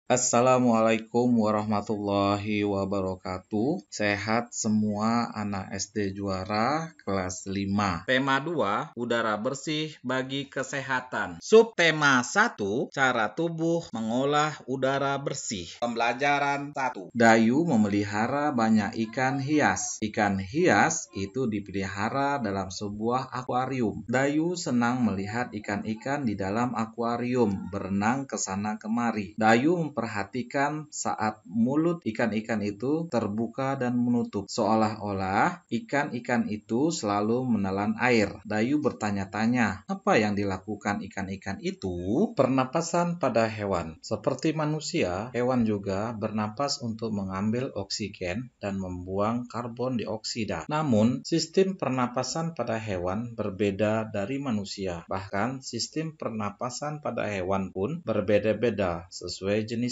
Assalamualaikum warahmatullahi wabarakatuh. Sehat semua anak SD juara kelas 5. Tema 2, udara bersih bagi kesehatan. Subtema 1, cara tubuh mengolah udara bersih. Pembelajaran 1. Dayu memelihara banyak ikan hias. Ikan hias itu dipelihara dalam sebuah akuarium. Dayu senang melihat ikan-ikan di dalam akuarium berenang ke sana kemari. Dayu memperhatikan saat mulut ikan-ikan itu terbuka dan menutup, seolah-olah ikan-ikan itu selalu menelan air. Dayu bertanya-tanya, apa yang dilakukan ikan-ikan itu? Pernapasan pada hewan. Seperti manusia, hewan juga bernapas untuk mengambil oksigen dan membuang karbon dioksida. Namun, sistem pernapasan pada hewan berbeda dari manusia. Bahkan, sistem pernapasan pada hewan pun berbeda-beda sesuai jenisnya.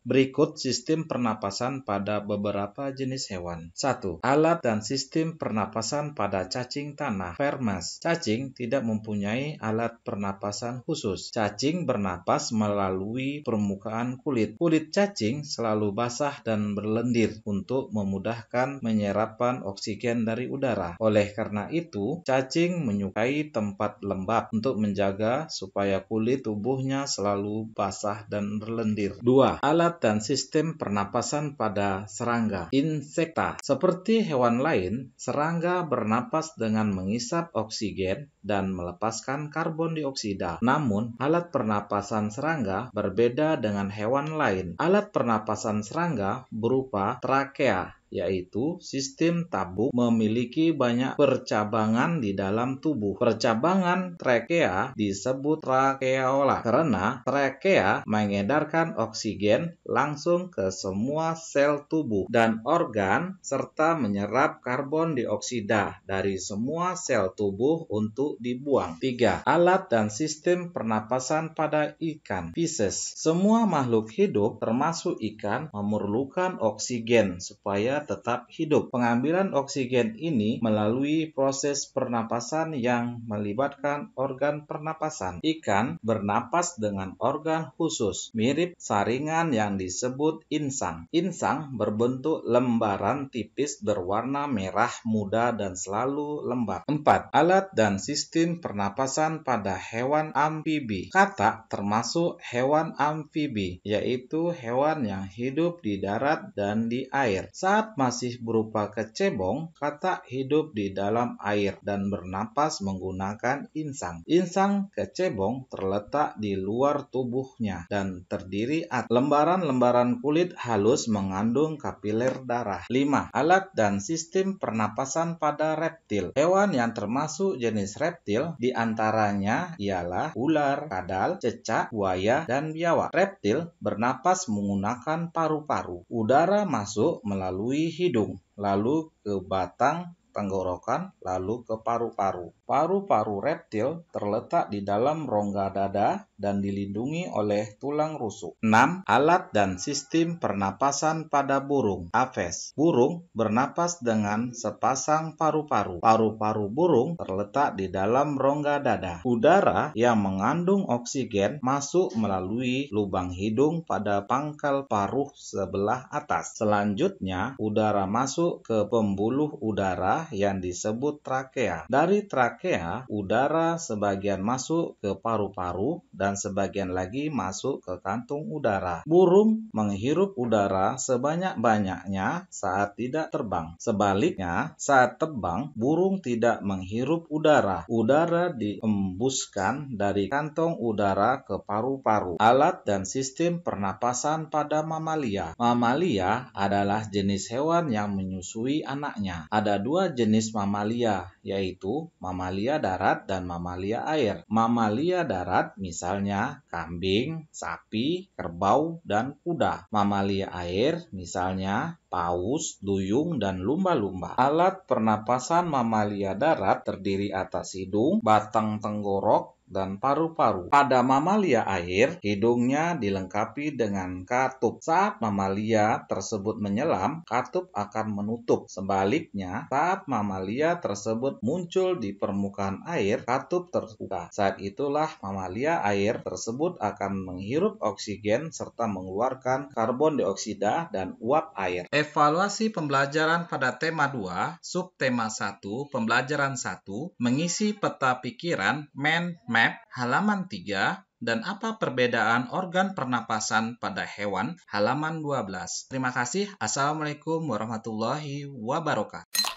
Berikut sistem pernapasan pada beberapa jenis hewan. 1. Alat dan sistem pernapasan pada cacing tanah. Vermes. Cacing tidak mempunyai alat pernapasan khusus. Cacing bernapas melalui permukaan kulit. Kulit cacing selalu basah dan berlendir untuk memudahkan menyerapan oksigen dari udara. Oleh karena itu, cacing menyukai tempat lembab untuk menjaga supaya kulit tubuhnya selalu basah dan berlendir. 2. Alat dan sistem pernapasan pada serangga. Insekta. Seperti hewan lain, serangga bernapas dengan mengisap oksigen dan melepaskan karbon dioksida. Namun, alat pernapasan serangga berbeda dengan hewan lain. Alat pernapasan serangga berupa trakea, yaitu sistem tabung memiliki banyak percabangan di dalam tubuh. Percabangan trakea disebut trakeola karena trakea mengedarkan oksigen langsung ke semua sel tubuh dan organ serta menyerap karbon dioksida dari semua sel tubuh untuk dibuang. 3. Alat dan sistem pernapasan pada ikan. Fishes. Semua makhluk hidup termasuk ikan memerlukan oksigen supaya tetap hidup. Pengambilan oksigen ini melalui proses pernapasan yang melibatkan organ pernapasan. Ikan bernapas dengan organ khusus, mirip saringan yang disebut insang. Insang berbentuk lembaran tipis berwarna merah muda dan selalu lembab. 4. Alat dan sistem pernapasan pada hewan amfibi. Katak termasuk hewan amfibi, yaitu hewan yang hidup di darat dan di air. Saat masih berupa kecebong, katak hidup di dalam air dan bernapas menggunakan insang. Insang kecebong terletak di luar tubuhnya dan terdiri atas lembaran-lembaran kulit halus mengandung kapiler darah. 5. Alat dan sistem pernapasan pada reptil. Hewan yang termasuk jenis reptil diantaranya ialah ular, kadal, cecak, buaya, dan biawak. Reptil bernapas menggunakan paru-paru. Udara masuk melalui hidung, lalu ke batang tenggorokan, lalu ke paru-paru. Paru-paru reptil terletak di dalam rongga dada dan dilindungi oleh tulang rusuk. 6. Alat dan sistem pernapasan pada burung. Aves. Burung bernapas dengan sepasang paru-paru. Paru-paru burung terletak di dalam rongga dada. Udara yang mengandung oksigen masuk melalui lubang hidung pada pangkal paruh sebelah atas. Selanjutnya, udara masuk ke pembuluh udara yang disebut trakea. Dari trakea, udara sebagian masuk ke paru-paru dan sebagian lagi masuk ke kantung udara. Burung menghirup udara sebanyak-banyaknya saat tidak terbang. Sebaliknya, saat terbang, burung tidak menghirup udara. Udara dihembuskan dari kantong udara ke paru-paru. Alat dan sistem pernapasan pada mamalia. Mamalia adalah jenis hewan yang menyusui anaknya. Ada dua jenis mamalia, yaitu mamalia darat dan mamalia air. Mamalia darat misalnya kambing, sapi, kerbau, dan kuda. Mamalia air misalnya paus, duyung, dan lumba-lumba. Alat pernapasan mamalia darat terdiri atas hidung, batang tenggorok, dan paru-paru. Pada mamalia air, hidungnya dilengkapi dengan katup. Saat mamalia tersebut menyelam, katup akan menutup. Sebaliknya, saat mamalia tersebut muncul di permukaan air, katup terbuka. Saat itulah mamalia air tersebut akan menghirup oksigen serta mengeluarkan karbon dioksida dan uap air. Evaluasi pembelajaran pada tema 2, subtema 1, pembelajaran 1, mengisi peta pikiran mind map halaman 3 dan apa perbedaan organ pernapasan pada hewan halaman 12. Terima kasih. Assalamualaikum warahmatullahi wabarakatuh.